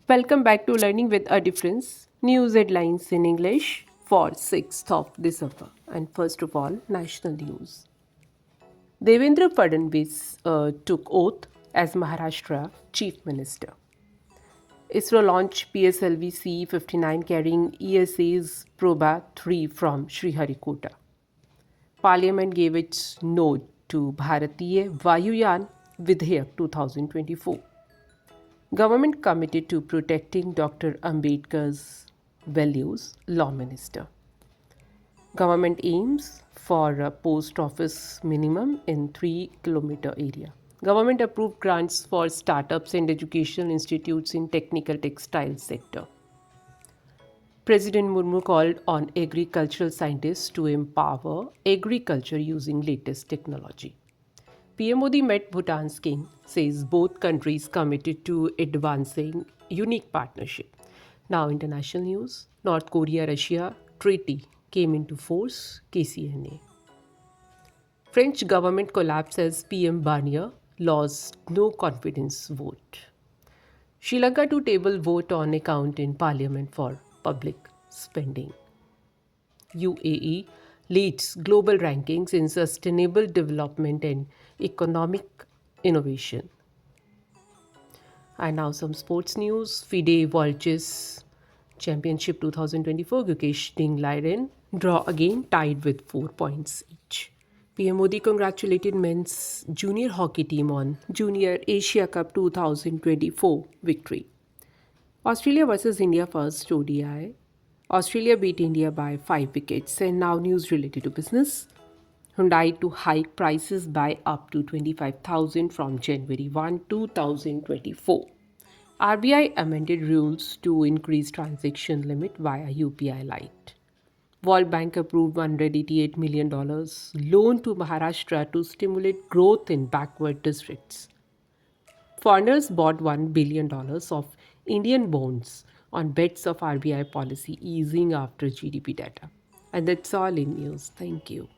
Welcome back to Learning with a Difference. News headlines in English for 6th of December. And first of all, national news. Devendra Fadnavis took oath as Maharashtra Chief Minister. ISRO launched PSLV C-59 carrying ESA's Proba 3 from Sriharikota. Parliament gave its nod to Bharatiya Vayuyan Vidhayak 2024. Government committed to protecting Dr. Ambedkar's values, Law Minister. Government aims for a post office minimum in 3-kilometer area. Government approved grants for startups and educational institutes in technical textile sector. President Murmu called on agricultural scientists to empower agriculture using latest technology. PM Modi met Bhutan's king, says both countries committed to advancing unique partnership. Now international news. North Korea-Russia treaty came into force, KCNA. French government collapse as PM Barnier lost no confidence vote. Sri Lanka to table vote on account in parliament for public spending. UAE leads global rankings in sustainable development and economic innovation. And now some sports news. FIDE World Chess Championship 2024, Gukesh Ding draw again tied with 4 points each. PM Modi congratulated men's junior hockey team on Junior Asia Cup 2024 victory. Australia versus India first ODI. Australia beat India by 5 wickets. And now news related to business. Hyundai to hike prices by up to 25,000 from January 1, 2024. RBI amended rules to increase transaction limit via UPI Lite. World Bank approved $188 million loan to Maharashtra to stimulate growth in backward districts. Foreigners bought $1 billion of Indian bonds on bets of RBI policy easing after GDP data. And that's all in news. Thank you.